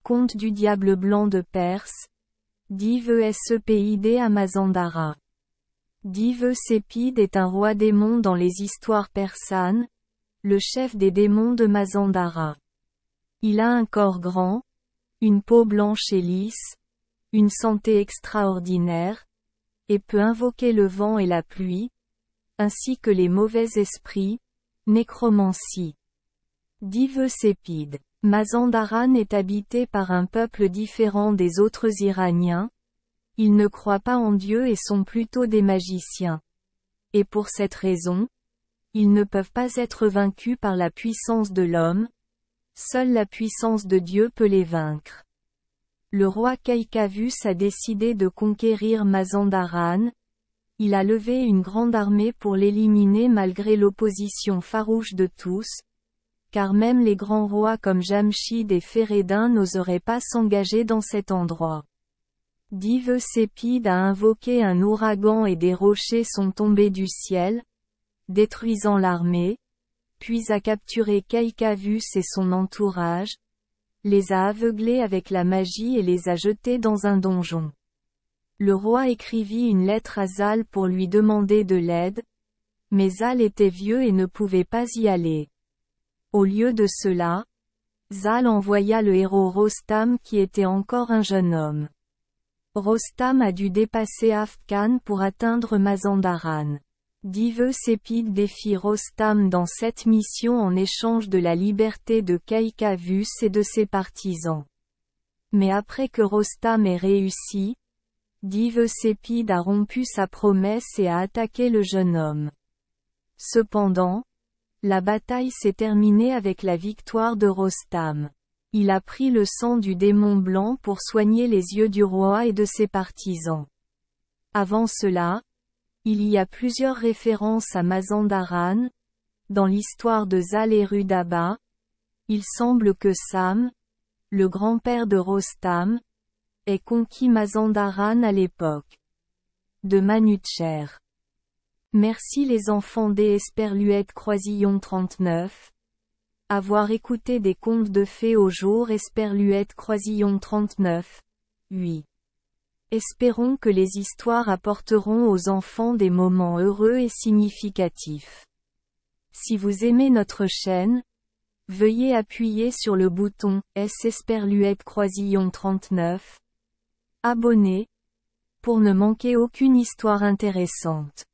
Conte du diable blanc de Perse. Div-Sepid à Mazandara. Div-Sepid est un roi démon dans les histoires persanes, le chef des démons de Mazandara. Il a un corps grand, une peau blanche et lisse, une santé extraordinaire, et peut invoquer le vent et la pluie, ainsi que les mauvais esprits, nécromancie. Div-Sepid. Mazandaran est habité par un peuple différent des autres Iraniens. Ils ne croient pas en Dieu et sont plutôt des magiciens. Et pour cette raison, ils ne peuvent pas être vaincus par la puissance de l'homme. Seule la puissance de Dieu peut les vaincre. Le roi Kaikavus a décidé de conquérir Mazandaran. Il a levé une grande armée pour l'éliminer malgré l'opposition farouche de tous, car même les grands rois comme Jamshid et Férédin n'oseraient pas s'engager dans cet endroit. Div-Sepid a invoqué un ouragan et des rochers sont tombés du ciel, détruisant l'armée, puis a capturé Kaikavus et son entourage, les a aveuglés avec la magie et les a jetés dans un donjon. Le roi écrivit une lettre à Zal pour lui demander de l'aide, mais Zal était vieux et ne pouvait pas y aller. Au lieu de cela, Zal envoya le héros Rostam qui était encore un jeune homme. Rostam a dû dépasser Afghan pour atteindre Mazandaran. Div-Sepid défie Rostam dans cette mission en échange de la liberté de Kaikavus et de ses partisans. Mais après que Rostam ait réussi, Div-Sepid a rompu sa promesse et a attaqué le jeune homme. Cependant, la bataille s'est terminée avec la victoire de Rostam. Il a pris le sang du démon blanc pour soigner les yeux du roi et de ses partisans. Avant cela, il y a plusieurs références à Mazandaran. Dans l'histoire de Zal et Rudaba, il semble que Sam, le grand-père de Rostam, ait conquis Mazandaran à l'époque de Manucher. Merci les enfants des Esperluette Croisillon 39. Avoir écouté des contes de fées au jour Esperluette Croisillon 39. 8. Espérons que les histoires apporteront aux enfants des moments heureux et significatifs. Si vous aimez notre chaîne, veuillez appuyer sur le bouton S Esperluette Croisillon 39. Abonner, pour ne manquer aucune histoire intéressante.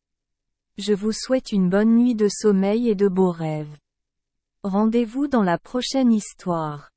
Je vous souhaite une bonne nuit de sommeil et de beaux rêves. Rendez-vous dans la prochaine histoire.